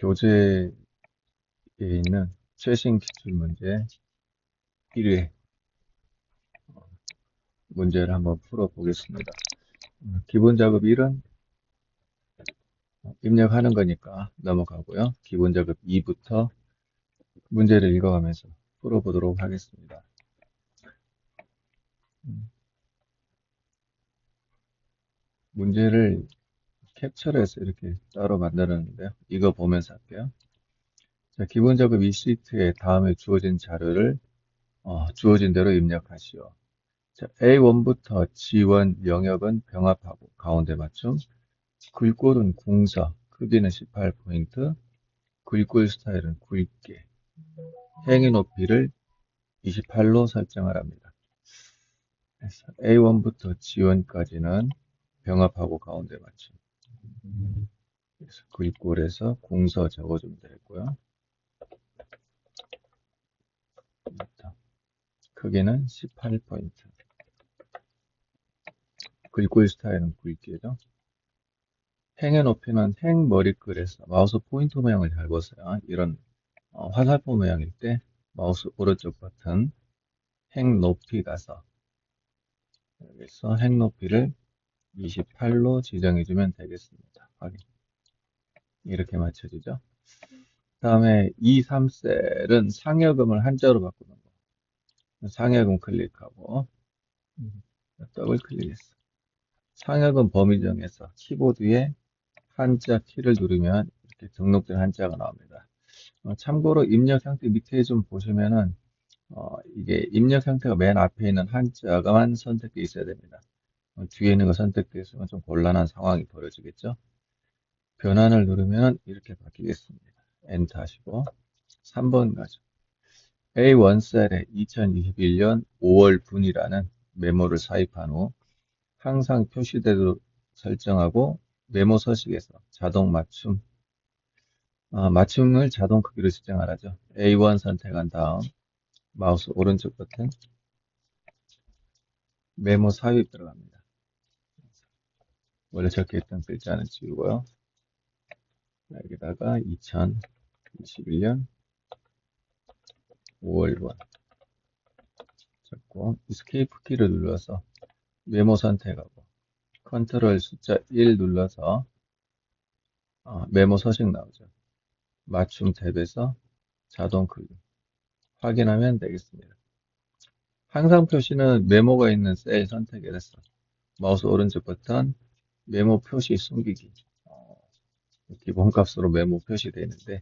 교재에 있는 최신 기출 문제 1회 문제를 한번 풀어보겠습니다. 기본 작업 1은 입력하는 거니까 넘어가고요. 기본 작업 2부터 문제를 읽어가면서 풀어보도록 하겠습니다. 문제를 캡처를 해서 이렇게 따로 만들었는데요. 이거 보면서 할게요. 자, 기본 작업 2시트에 다음에 주어진 자료를 주어진 대로 입력하시오. 자, A1부터 G1 영역은 병합하고 가운데 맞춤. 글꼴은 궁서, 크기는 18포인트, 글꼴 스타일은 굵게, 행의 높이를 28로 설정하랍니다. 그래서 A1부터 G1까지는 병합하고 가운데 맞춤. 그래서 글꼴에서 궁서 적어주면 되겠고요. 크기는 18포인트. 글꼴 스타일은 굵게죠. 행의 높이는 행 머리글에서 마우스 포인터 모양을 잘 보세요. 이런 화살표 모양일 때 마우스 오른쪽 버튼 행 높이 가서 여기서 행 높이를 28로 지정해주면 되겠습니다. 확인. 이렇게 맞춰지죠. 다음에 2, 3셀은 상여금을 한자로 바꾸는 거. 상여금 클릭하고 더블 클릭했어. 상여금 범위 정해서 키보드에 한자 키를 누르면 이렇게 등록된 한자가 나옵니다. 참고로 입력 상태 밑에 좀 보시면은 이게 입력 상태가 맨 앞에 있는 한자가만 선택돼 있어야 됩니다. 뒤에 있는 거 선택돼 있으면 좀 곤란한 상황이 벌어지겠죠. 변환을 누르면 이렇게 바뀌겠습니다. 엔터 하시고 3번 가죠. A1셀에 2021년 5월 분이라는 메모를 삽입한 후 항상 표시대로 설정하고 메모 서식에서 자동 맞춤 맞춤을 자동 크기로 지정하라죠. A1 선택한 다음 마우스 오른쪽 버튼 메모 삽입 들어갑니다. 원래 적혀있던 글자는 지우고요. 여기다가 2021년 5월번 적고 이스케이프 키를 눌러서 메모 선택하고 컨트롤 숫자 1 눌러서 메모 서식 나오죠. 맞춤 탭에서 자동 크기 확인하면 되겠습니다. 항상 표시는 메모가 있는 셀 선택해서 마우스 오른쪽 버튼 메모 표시 숨기기 기본값으로 메모 표시되어 있는데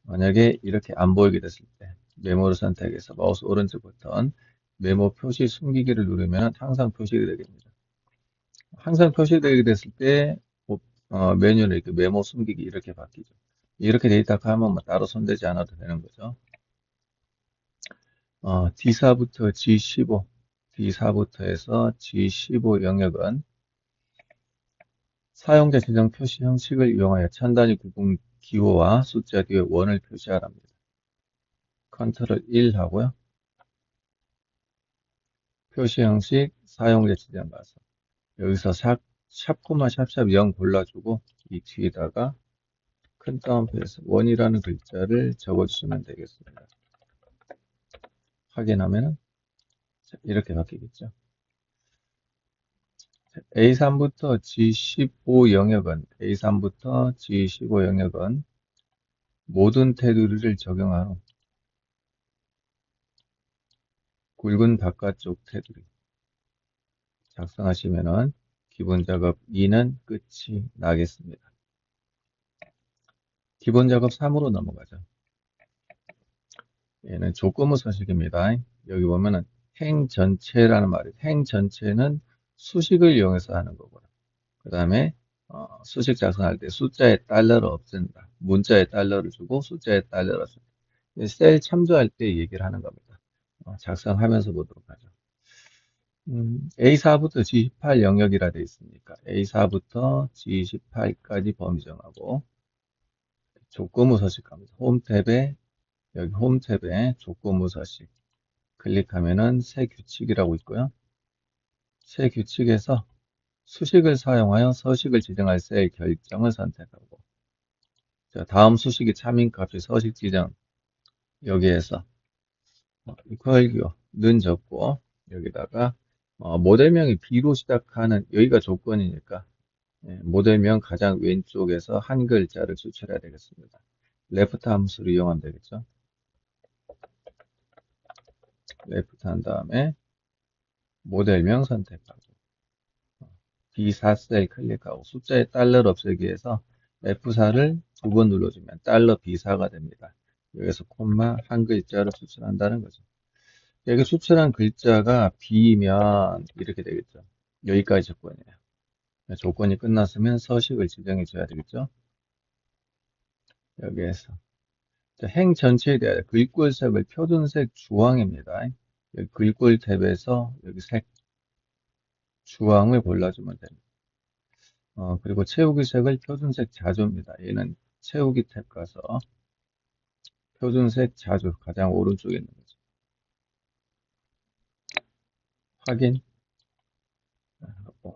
만약에 이렇게 안 보이게 됐을 때 메모를 선택해서 마우스 오른쪽 버튼 메모 표시 숨기기를 누르면 항상 표시되게 됩니다. 항상 표시되게 됐을 때 메뉴는 이렇게 메모 숨기기 이렇게 바뀌죠. 이렇게 데이터 하면 뭐 따로 손대지 않아도 되는 거죠. D4부터 G15, D4부터 해서 G15 영역은 사용자 지정 표시 형식을 이용하여 천 단위 구분 기호와 숫자 뒤에 원을 표시하랍니다. 컨트롤 1 하고요. 표시 형식 사용자 지정 가서 여기서 샵, 샵샵 0 골라주고 이 뒤에다가 큰 따옴표에서 원이라는 글자를 적어주시면 되겠습니다. 확인하면 이렇게 바뀌겠죠. A3부터 G15 영역은 A3부터 G15 영역은 모든 테두리를 적용한 후 굵은 바깥쪽 테두리 작성하시면은 기본 작업 2는 끝이 나겠습니다. 기본 작업 3으로 넘어가죠. 얘는 조건부 서식입니다. 여기 보면은 행 전체라는 말이 행 전체는 수식을 이용해서 하는 거고요. 그 다음에 수식 작성할 때 숫자에 달러를 없앤다. 문자에 달러를 주고 숫자에 달러를 쓴다. 셀 참조할 때 얘기를 하는 겁니다. 작성하면서 보도록 하죠. A4부터 G18 영역이라 되어 있으니까 A4부터 G18까지 범위 정하고 조건부 서식 갑니다. 홈 탭에 여기 홈 탭에 조건부 서식 클릭하면은 새 규칙이라고 있고요. 새 규칙에서 수식을 사용하여 서식을 지정할 셀 결정을 선택하고 자, 다음 수식이 참인값이 서식 지정. 여기에서 이퀄규는 적고 여기다가 모델명이 B로 시작하는 여기가 조건이니까 모델명 가장 왼쪽에서 한 글자를 추출해야 되겠습니다. 레프트 함수를 이용하면 되겠죠. 레프트 한 다음에 모델명 선택하고 B4셀 클릭하고 숫자에 달러를 없애기 위해서 F4를 두 번 눌러주면 달러 B4가 됩니다. 여기서 콤마 한 글자를 추출한다는 거죠. 여기 추출한 글자가 B면 이렇게 되겠죠. 여기까지 조건이에요. 조건이 끝났으면 서식을 지정해 줘야 되겠죠. 여기에서 행 전체에 대하여 글꼴색을 표준색 주황입니다. 여기 글꼴 탭에서 여기 색 주황을 골라주면 됩니다. 그리고 채우기 색을 표준색 자주입니다. 얘는 채우기 탭 가서 표준색 자주 가장 오른쪽에 있는 거죠. 확인.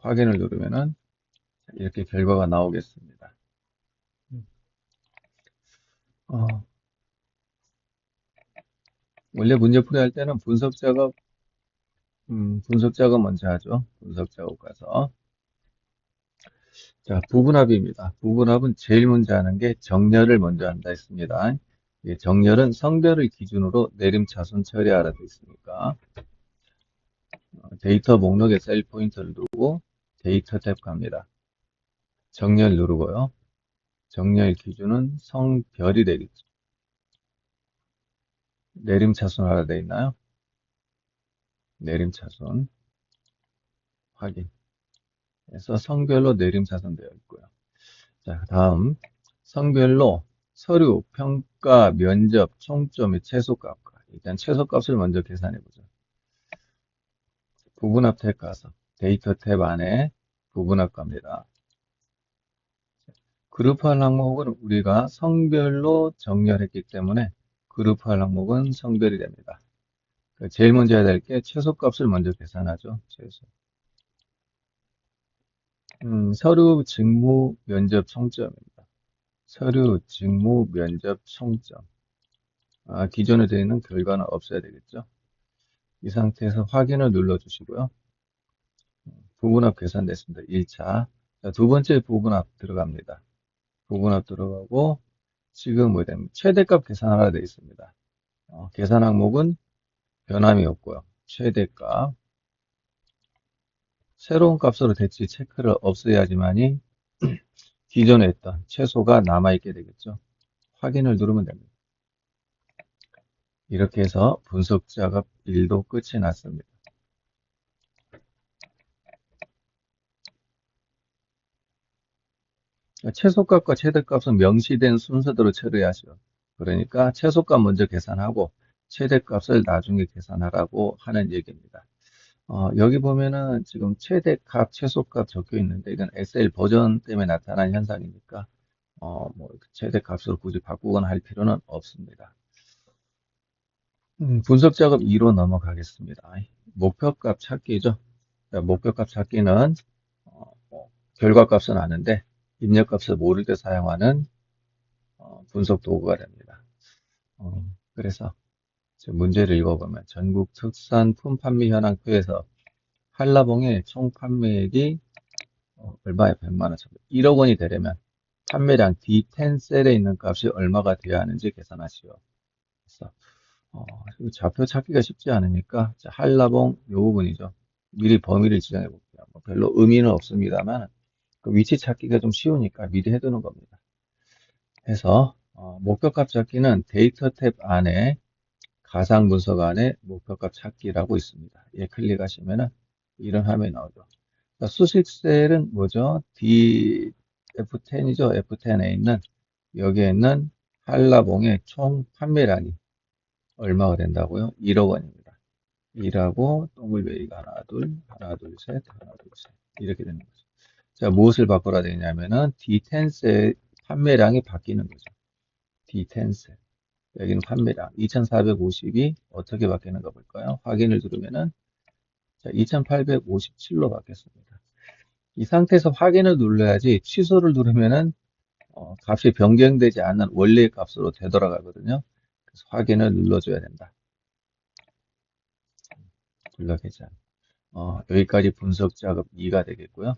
확인을 누르면은 이렇게 결과가 나오겠습니다. 원래 문제풀이 할 때는 분석 작업 먼저 하죠. 분석 작업 가서. 자, 부분합입니다. 부분합은 제일 먼저 하는 게 정렬을 먼저 한다 했습니다. 예, 정렬은 성별을 기준으로 내림차순 처리하라 되어 있으니까 데이터 목록에 셀 포인터를 두고 데이터 탭 갑니다. 정렬 누르고요. 정렬 기준은 성별이 되겠죠. 내림차순 하라 되어 있나요? 내림차순 확인. 그래서 성별로 내림차순 되어 있고요. 자, 다음 성별로 서류, 평가, 면접, 총점 및 최소값과 일단 최소값을 먼저 계산해 보죠. 부분합 탭 가서 데이터 탭 안에 부분합 갑니다. 그룹할 항목은 우리가 성별로 정렬했기 때문에 그룹할 항목은 성별이 됩니다. 제일 먼저 해야 될 게 최소값을 먼저 계산하죠. 최소. 서류, 직무, 면접, 총점입니다. 서류, 직무, 면접, 총점. 기존에 되어 있는 결과는 없어야 되겠죠. 이 상태에서 확인을 눌러주시고요. 부분합 계산됐습니다. 1차. 자, 두 번째 부분합 들어갑니다. 부분합 들어가고 지금 뭐 됩니까? 최대값 계산하라 되어 있습니다. 계산 항목은 변함이 없고요. 최대값. 새로운 값으로 대치 체크를 없애야지만이 기존에 했던 최소가 남아있게 되겠죠. 확인을 누르면 됩니다. 이렇게 해서 분석 작업 1도 끝이 났습니다. 최소값과 최대값은 명시된 순서대로 처리하죠. 그러니까 최소값 먼저 계산하고 최대값을 나중에 계산하라고 하는 얘기입니다. 여기 보면은 지금 최대값, 최소값 적혀 있는데 이건 엑셀 버전 때문에 나타난 현상이니까 뭐 최대값으로 굳이 바꾸거나 할 필요는 없습니다. 분석 작업 2로 넘어가겠습니다. 목표값 찾기죠. 목표값 찾기는 결과값은 아는데 입력값을 모를 때 사용하는 분석 도구가 됩니다. 그래서 문제를 읽어보면 전국 특산품 판매 현황표에서 한라봉의 총 판매액이 얼마에 100만원, 1억 원이 되려면 판매량 D10셀에 있는 값이 얼마가 되어야 하는지 계산하시오. 그래서 좌표 찾기가 쉽지 않으니까 한라봉 이 부분이죠. 미리 범위를 지정해 볼게요. 별로 의미는 없습니다만 그 위치 찾기가 좀 쉬우니까 미리 해두는 겁니다. 해서 목표값 찾기는 데이터 탭 안에 가상 분석 안에 목표값 찾기라고 있습니다. 예, 클릭하시면은 이런 화면이 나오죠. 수식셀은 뭐죠? F10이죠. F10에 있는 여기에 있는 한라봉의 총 판매량이 얼마가 된다고요? 1억 원입니다. 1하고 동글베이가 하나, 둘, 셋 이렇게 되는 거죠. 자, 무엇을 바꾸라 되냐면은 D10셀 판매량이 바뀌는 거죠. D10셀. 여기는 판매량 2450이 어떻게 바뀌는가 볼까요? 확인을 누르면은 자, 2857로 바뀌었습니다. 이 상태에서 확인을 눌러야지 취소를 누르면은 값이 변경되지 않는 원래의 값으로 되돌아가거든요. 그래서 확인을 눌러줘야 된다. 블럭해제. 여기까지 분석 작업 2가 되겠고요.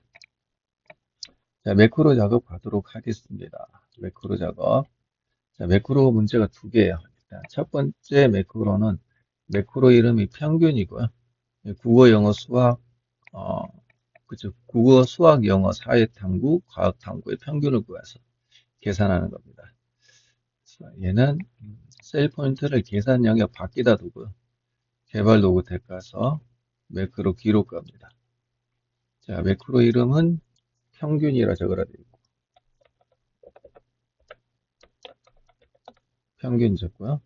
자, 매크로 작업 가도록 하겠습니다. 매크로 작업. 자, 매크로 문제가 두 개예요. 일단 첫 번째 매크로는 매크로 이름이 평균이고요. 국어, 영어, 수학, 그죠. 국어, 수학, 영어, 사회탐구, 과학탐구의 평균을 구해서 계산하는 겁니다. 자, 얘는 셀 포인트를 계산 영역 밖에다 두고요. 개발 도구 탭 가서 매크로 기록값입니다. 자, 매크로 이름은 평균이라 적으라 되어 있고, 평균 적고요.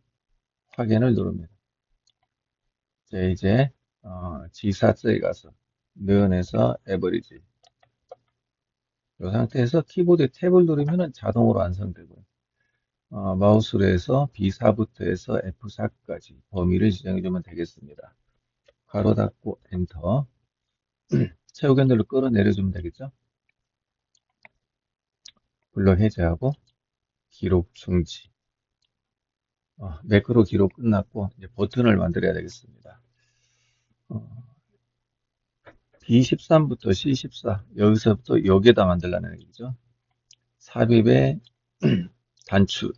확인을 누릅니다. 자, 이제 G4셀 가서 넣어내서 에버리지. 이 상태에서 키보드 탭을 누르면 자동으로 완성되고요. 마우스로 해서 B4부터 해서 F4까지 범위를 지정해주면 되겠습니다. 가로 닫고 엔터. 채우기 핸들로 끌어내려주면 되겠죠. 블럭 해제하고 기록 중지. 매크로 기록 끝났고 이제 버튼을 만들어야 되겠습니다. B13부터 C14 여기서부터 여기에다 만들라는 얘기죠. 삽입의 단추.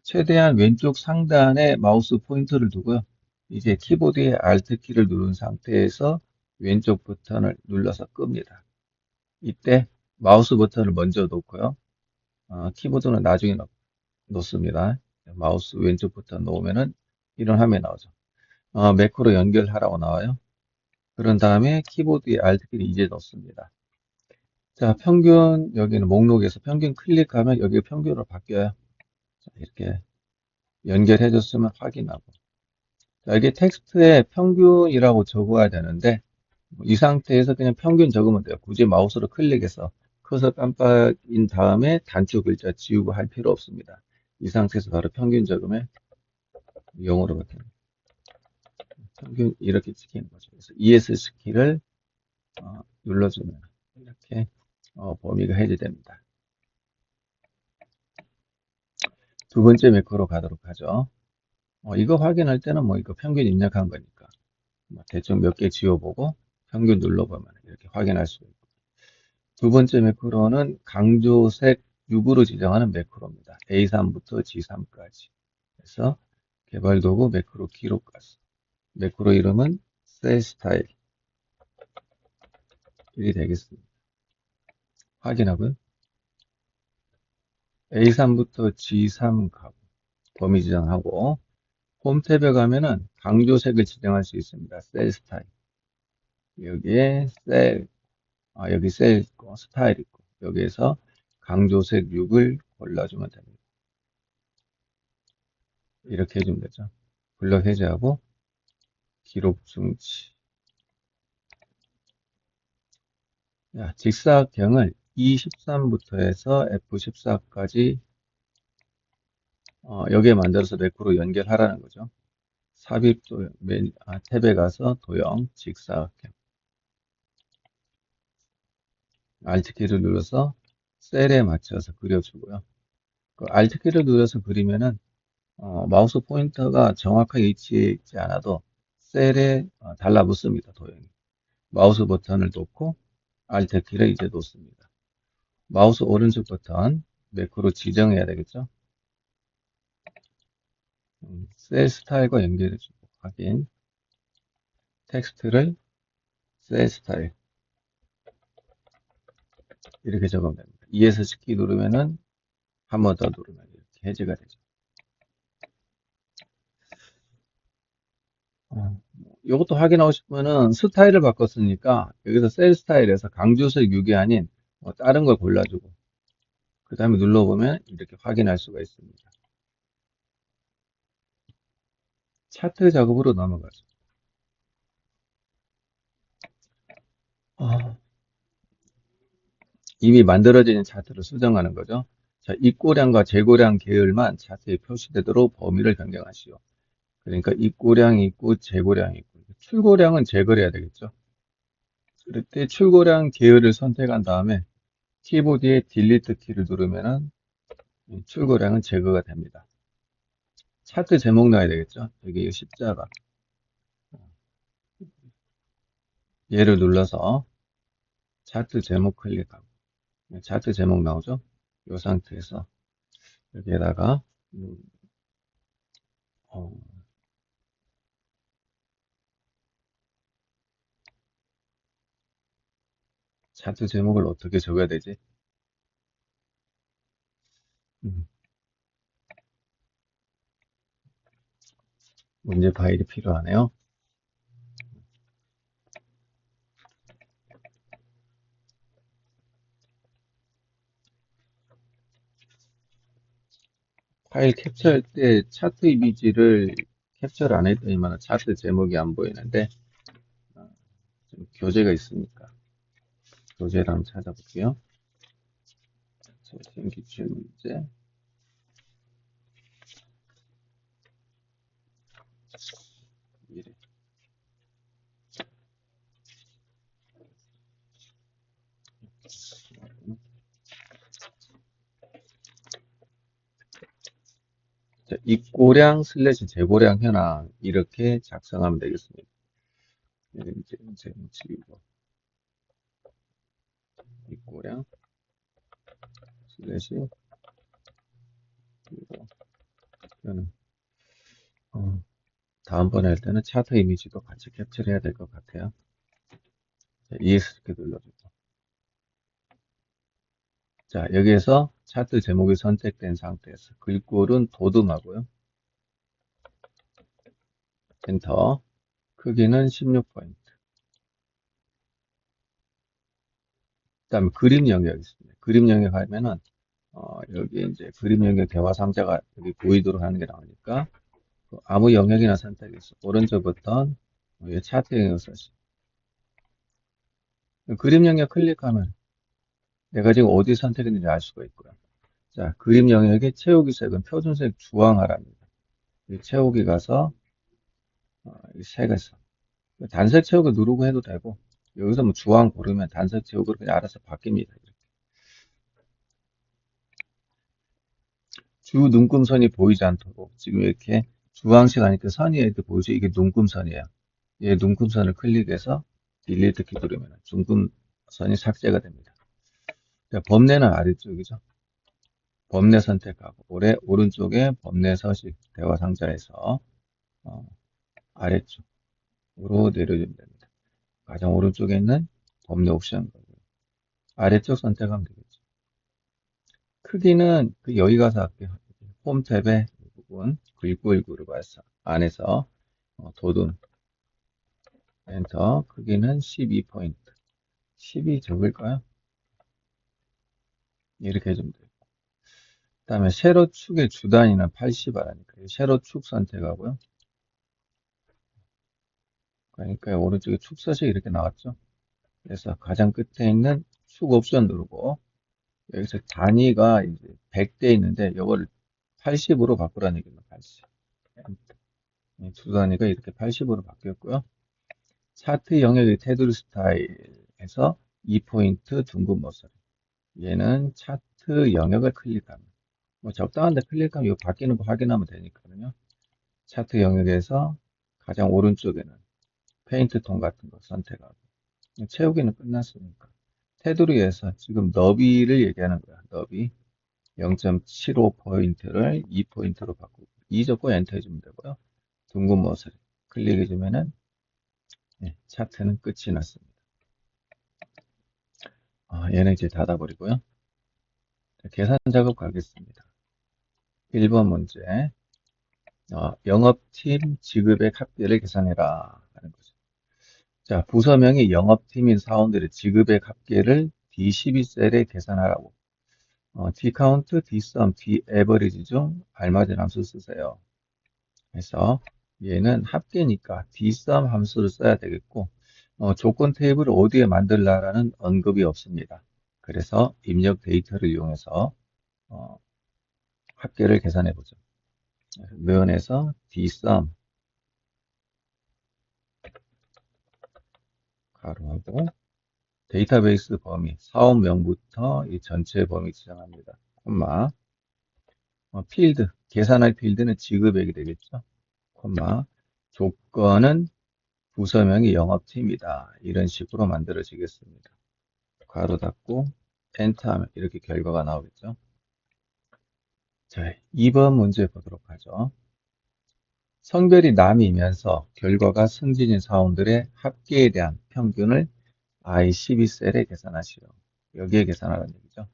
최대한 왼쪽 상단에 마우스 포인터를 두고요. 이제 키보드의 Alt 키를 누른 상태에서 왼쪽 버튼을 눌러서 끕니다. 이때 마우스 버튼을 먼저 놓고요. 키보드는 나중에 놓습니다. 마우스 왼쪽 버튼 놓으면은 이런 화면이 나오죠. 매크로 연결하라고 나와요. 그런 다음에 키보드의 Alt 키를 이제 넣습니다. 자, 평균, 여기는 목록에서 평균 클릭하면 여기 평균으로 바뀌어요. 자, 이렇게 연결해줬으면 확인하고. 자, 이게 텍스트에 평균이라고 적어야 되는데, 이 상태에서 그냥 평균 적으면 돼요. 굳이 마우스로 클릭해서 커서 깜빡인 다음에 단추 글자 지우고 할 필요 없습니다. 이 상태에서 바로 평균 적으면 0으로 바뀌는 평균 이렇게 찍히는 거죠. 그래서 ES 키를 눌러주면 이렇게 범위가 해제됩니다. 두 번째 매크로 가도록 하죠. 이거 확인할 때는 뭐 이거 평균 입력한 거니까 대충 몇 개 지워보고 평균 눌러보면 이렇게 확인할 수 있고. 두 번째 매크로는 강조색 6으로 지정하는 매크로입니다. A3부터 G3까지. 그래서 개발 도구 매크로 기록 가서 매크로 이름은 셀 스타일이 되겠습니다. 확인하고요. A3부터 G3 가고 범위 지정하고 홈 탭에 가면은 강조색을 지정할 수 있습니다. 셀 스타일. 여기에 셀, 여기 셀 있고 스타일 있고 여기에서 강조색 6을 골라주면 됩니다. 이렇게 해주면 되죠. 블럭 해제하고 기록 중지. 직사각형을 E13부터 해서 F14까지 여기에 만들어서 매크로 연결하라는 거죠. 삽입 탭에 가서 도형 직사각형 Alt키를 눌러서 셀에 맞춰서 그려주고요. 그 Alt키를 눌러서 그리면은 마우스 포인터가 정확하게 위치해 있지 않아도 셀에 달라붙습니다. 도형이. 마우스 버튼을 놓고 Alt키를 이제 놓습니다. 마우스 오른쪽 버튼 매크로 지정해야 되겠죠. 셀 스타일과 연결해주고 확인. 텍스트를 셀 스타일 이렇게 적으면 됩니다. ESC 누르면은 한 번 더 누르면 이렇게 해제가 되죠. 이것도 확인하고 싶으면은 스타일을 바꿨으니까 여기서 셀 스타일에서 강조색 6이 아닌 다른 걸 골라주고 그 다음에 눌러보면 이렇게 확인할 수가 있습니다. 차트 작업으로 넘어가죠. 이미 만들어진 차트를 수정하는 거죠. 자, 입고량과 재고량 계열만 차트에 표시되도록 범위를 변경하시오. 그러니까 입고량이 있고 재고량이 있고 출고량은 제거를 해야 되겠죠. 그럴 때 출고량 계열을 선택한 다음에 키보드에 딜리트 키를 누르면은 출고량은 제거가 됩니다. 차트 제목 넣어야 되겠죠? 여기 십자가. 얘를 눌러서 차트 제목 클릭하고, 차트 제목 나오죠? 이 상태에서 여기에다가, 음, 어, 차트 제목을 어떻게 적어야 되지? 음, 문제 파일이 필요하네요. 파일 캡처할 때 차트 이미지를 캡처를 안 했더니만 차트 제목이 안 보이는데, 좀 교재가 있으니까 교재를 한번 찾아볼게요. 최신 기출 문제. 미래. 자, 입고량 슬래시 재고량 현황 이렇게 작성하면 되겠습니다. 이제 지우고 입고량 슬래시 그리고 이거는 다음번에 할 때는 차트 이미지도 같이 캡처를 해야 될 것 같아요. 자, ESC 눌러주고. 자, 여기에서 차트 제목이 선택된 상태에서 글꼴은 도둠하고요. 엔터. 크기는 16포인트. 그다음에 그림 영역이 있습니다. 그림 영역 하면은 여기 이제 그림 영역 대화 상자가 여기 보이도록 하는 게 나오니까 아무 영역이나 선택해서 오른쪽부터 차트 영역 쓰시. 그림 영역 클릭하면 내가 지금 어디 선택했는지 알 수가 있고요. 자, 그림 영역의 채우기 색은 표준색 주황하랍니다. 이 채우기 가서 이 색에서 단색 채우기 누르고 해도 되고 여기서 뭐 주황 고르면 단색 채우기로 그냥 알아서 바뀝니다. 주 눈금선이 보이지 않도록 지금 이렇게 주황색 하니까 선이 이렇게 보이죠? 이게 눈금선이에요. 이 눈금선을 클릭해서 딜리트 키 누르면 눈금선이 삭제가 됩니다. 범례는 아래쪽이죠. 범례 선택하고 오른쪽에 범례 서식 대화 상자에서 어, 아래쪽으로 내려주면 됩니다. 가장 오른쪽에 있는 범례 옵션 아래쪽 선택하면 되겠죠. 크기는 여기 가서 할게요. 홈 탭에 이 부분 글꼴 그룹에서 안에서 도둠 엔터 크기는 12포인트 12 적을까요? 이렇게 해주면 돼요. 그 다음에 세로 축의 주단위는 80이라니까 세로 축 선택하고요. 그러니까 오른쪽에 축 서식 이렇게 나왔죠. 그래서 가장 끝에 있는 축 옵션 누르고 여기서 단위가 이제 100대 있는데 이걸 80으로 바꾸라는 얘기입니다. 80. 두 단위가 이렇게 80으로 바뀌었고요. 차트 영역의 테두리 스타일에서 2포인트 둥근 모서리. 얘는 차트 영역을 클릭하면 뭐 적당한데 클릭하면 이거 바뀌는 거 확인하면 되니까요. 차트 영역에서 가장 오른쪽에는 페인트 톤 같은 거 선택하고 채우기는 끝났으니까 테두리에서 지금 너비를 얘기하는 거야. 너비 0.75포인트를 2포인트로 바꾸고 2 적고 엔터 해주면 되고요. 둥근 모서리 클릭해주면은 차트는 끝이 났습니다. 얘는 이제 닫아버리고요. 계산 작업 가겠습니다. 1번 문제. 영업팀 지급액 합계를 계산해라 하는 거죠. 자, 부서명이 영업팀인 사원들의 지급액 합계를 D12셀에 계산하라고. D카운트, D썸, D에버리지 중 알맞은 함수 쓰세요. 그래서 얘는 합계니까 D썸 함수를 써야 되겠고 조건 테이블을 어디에 만들라라는 언급이 없습니다. 그래서 입력 데이터를 이용해서 합계를 계산해 보죠. 면에서 D썸 가로하고 데이터베이스 범위, 사업명부터 이 전체 범위 지정합니다. 콤마, 필드, 계산할 필드는 지급액이 되겠죠. 콤마, 조건은 부서명이 영업팀이다. 이런 식으로 만들어지겠습니다. 괄호 닫고 엔터하면 이렇게 결과가 나오겠죠. 자, 2번 문제 보도록 하죠. 성별이 남이면서 결과가 승진인 사원들의 합계에 대한 평균을 I12셀에 계산하시오. 여기에 계산하라는 얘기죠.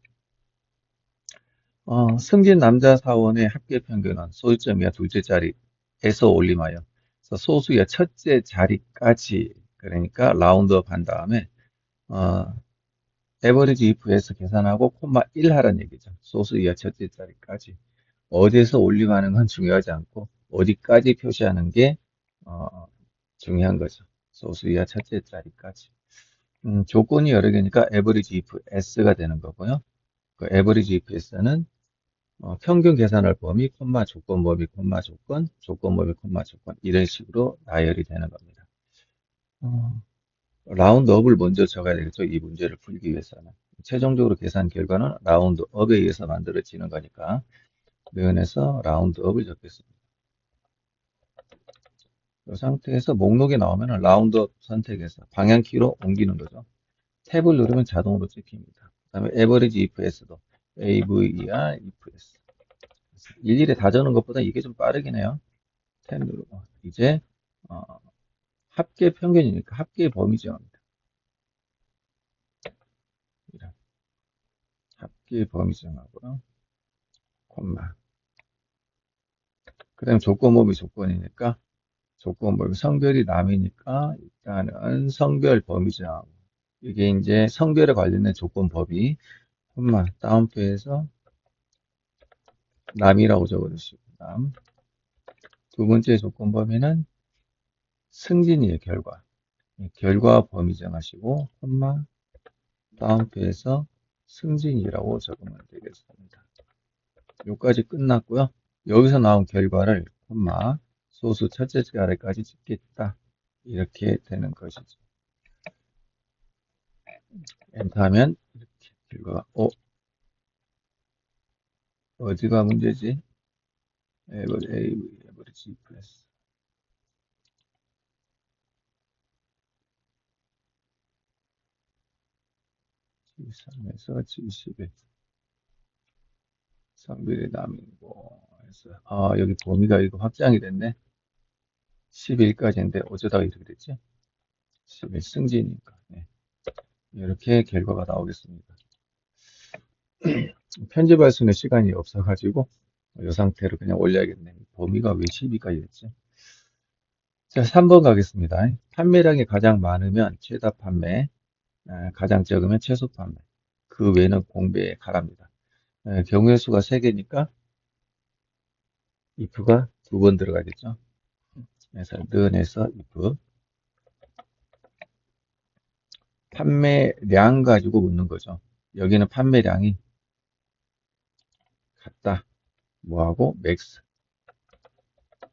승진 남자 사원의 합계 평균은 소수점이야 둘째 자리에서 올림하여 소수야 첫째 자리까지, 그러니까 라운드업 한 다음에 에버리지 if에서 계산하고 콤마 1 하라는 얘기죠. 소수 이하 첫째 자리까지. 어디에서 올림하는 건 중요하지 않고 어디까지 표시하는 게 중요한 거죠. 소수 이하 첫째 자리까지. 조건이 여러 개니까 에버리지 if s가 되는 거고요. 그 에버리지 if s는 평균 계산할 범위, 콤마 조건 범위, 콤마 조건, 조건 범위, 콤마 조건 이런 식으로 나열이 되는 겁니다. 라운드업을 먼저 적어야 되겠죠. 이 문제를 풀기 위해서는. 최종적으로 계산 결과는 라운드업에 의해서 만들어지는 거니까 면에서 라운드업을 적겠습니다. 이 상태에서 목록에 나오면 라운드업 선택해서 방향키로 옮기는 거죠. 탭을 누르면 자동으로 찍힙니다. 그 다음에 에버리지 ifs도 AVER ifs 일일이 다 적는 것보다 이게 좀 빠르긴 해요. 탭 누르고 이제 합계 평균이니까 합계 범위 정합니다. 합계 범위 정하고요. 콤마. 그 다음에 조건 범위 조건이니까 조건 범위 성별이 남이니까 일단은 성별 범위 정하고 이게 이제 성별에 관련된 조건 범위 콤마 다운표에서 남이라고 적어주시고 남. 두 번째 조건 범위는 승진이의 결과. 결과 범위 정하시고 콤마 다운표에서 승진이라고 적으면 되겠습니다. 여기까지 끝났고요. 여기서 나온 결과를 콤마 소수 첫째 자리까지 찍겠다. 이렇게 되는 것이죠. 엔터하면 이렇게 결과가 어디가 문제지? 에버리지 플러스 73에서 71 성별이 남이고 해서 여기 범위가 이거 확장이 됐네. 11까지인데 어쩌다가 이렇게 됐지? 11 승진이니까 네. 이렇게 결과가 나오겠습니다. 편집할 수 있는 시간이 없어가지고 이 상태로 그냥 올려야겠네. 범위가 왜 12까지 됐지? 자, 3번 가겠습니다. 판매량이 가장 많으면 최다 판매, 가장 적으면 최소 판매. 그 외에는 공배에 가랍니다. 경우의 수가 3개니까 if가 2번 들어가겠죠. 그래서 른에서 if 판매량 가지고 묻는 거죠. 여기는 판매량이 같다. 뭐하고 맥스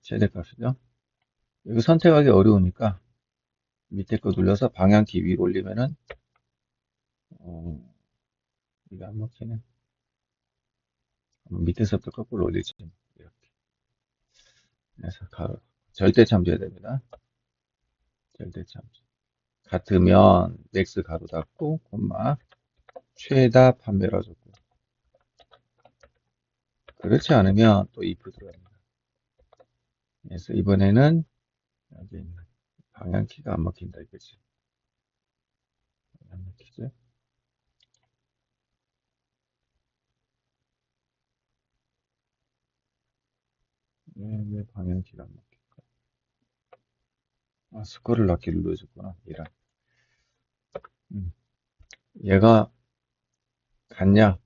최대값이죠. 여기 선택하기 어려우니까 밑에 거 눌러서 방향키 위로 올리면은 이게 안 먹히네. 밑에서부터 거꾸로 올리지. 이렇게. 그래서 절대 참조해야 됩니다. 절대 참조. 같으면 맥스 가로 닫고 콤마 최다 판매로 적고 그렇지 않으면 또 if 들어갑니다. 그래서 이번에는 여기 있는 방향키가 안 먹힌다 이거지. 안 먹히죠? 왜 방향키가 안 먹힐까? 스크롤 넣기를 눌러줬구나. 이런. 얘가 같냐?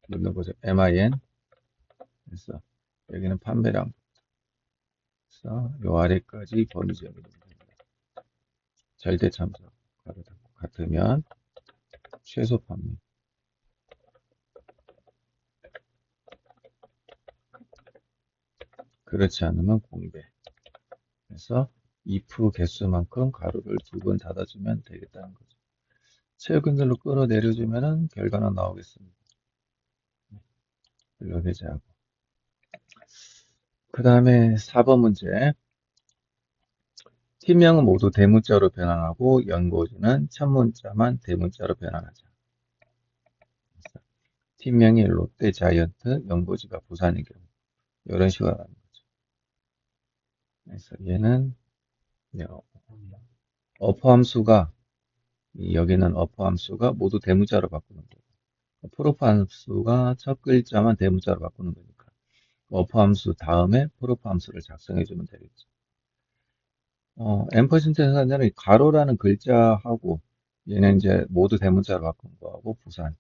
눌러보죠. MIN. 그래서 여기는 판매량. 그래서 요 아래까지 범위 지역이 됩니다. 절대 참조. 같으면 최소 판매. 그렇지 않으면 공배. 그래서 if 개수만큼 가로를 2번 닫아주면 되겠다는 거죠. 체육인들로 끌어내려주면은 결과는 나오겠습니다. 블럭해제하고. 그 다음에 4번 문제. 팀명은 모두 대문자로 변환하고 연고지는 첫 문자만 대문자로 변환하자. 팀명이 롯데 자이언트, 연고지가 부산인 경우. 이런 식으로 하는 거죠. 그래서 얘는 어퍼 함수가 여기는 어퍼 함수가 모두 대문자로 바꾸는 거고 프로프 함수가 첫 글자만 대문자로 바꾸는 거니까 어퍼 함수 다음에 프로프 함수를 작성해 주면 되겠죠. 앰퍼센트 생산자는 가로라는 글자하고 얘는 이제 모두 대문자로 바꾼 거하고 부산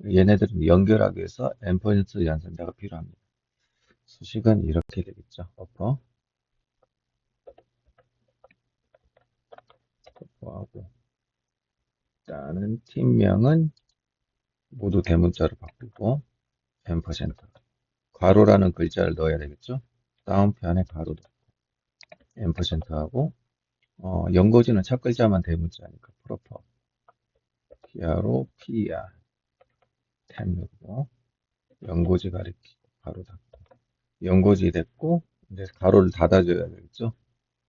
얘네들은 연결하기 위해서 앰퍼센트 연산자가 필요합니다. 수식은 이렇게 되겠죠. 어퍼하고 일단은 팀명은 모두 대문자로 바꾸고 앰퍼센트 가로라는 글자를 넣어야 되겠죠. 다운편에 가로도 앰퍼센트하고 연고지는 첫 글자만 대문자니까 프로퍼 피아로 피아 템 누르고 연고지 가리키고 가로 닫고 연고지 됐고 이제 가로를 닫아줘야 되겠죠.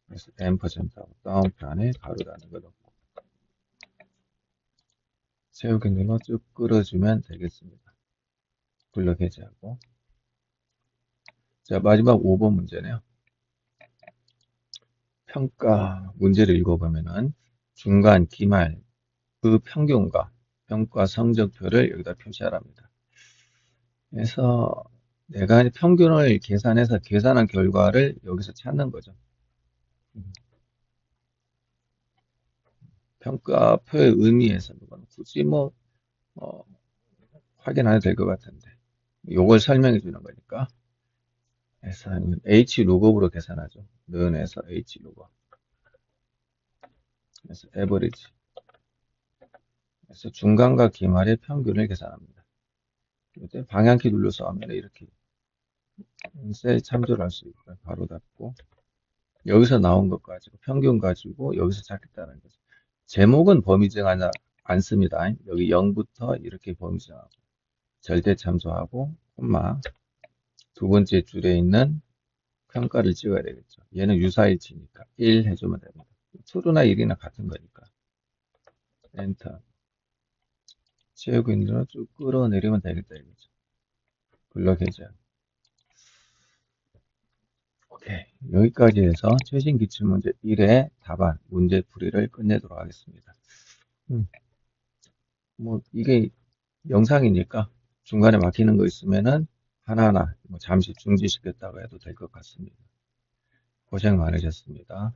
그래서 앰퍼센트하고 다운편에 가로 닫는 거 넣고 세우기 눌러 쭉 끌어주면 되겠습니다. 블럭 해제하고 자 마지막 5번 문제네요. 평가 문제를 읽어보면은 중간, 기말, 그 평균과 평가 성적표를 여기다 표시하랍니다. 그래서 내가 평균을 계산해서 계산한 결과를 여기서 찾는 거죠. 평가표의 의미에서는 굳이 확인 안 해도 될 것 같은데 요걸 설명해 주는 거니까 그래서 H 룩업으로 계산하죠. 는에서 H 룩업 그래서 에버리지 그래서 중간과 기말의 평균을 계산합니다. 이때 방향키 눌러서 하면 이렇게 셀 참조를 할 수 있고요. 바로 닫고 여기서 나온 것 가지고 평균 가지고 여기서 찾겠다는 거죠. 제목은 범위정하지 않습니다. 여기 0부터 이렇게 범위정하고 절대 참조하고 콤마 두 번째 줄에 있는 평가를 찍어야 되겠죠. 얘는 유사일치니까 1 해주면 됩니다. true나 1이나 같은 거니까 엔터 채우고 있는 대로 쭉 끌어내리면 되겠다 이거죠. 블럭 해제 오케이. 여기까지 해서 최신 기출문제 1의 답안 문제풀이를 끝내도록 하겠습니다. 이게 영상이니까 중간에 막히는 거 있으면은 하나하나 잠시 중지시켰다고 해도 될 것 같습니다. 고생 많으셨습니다.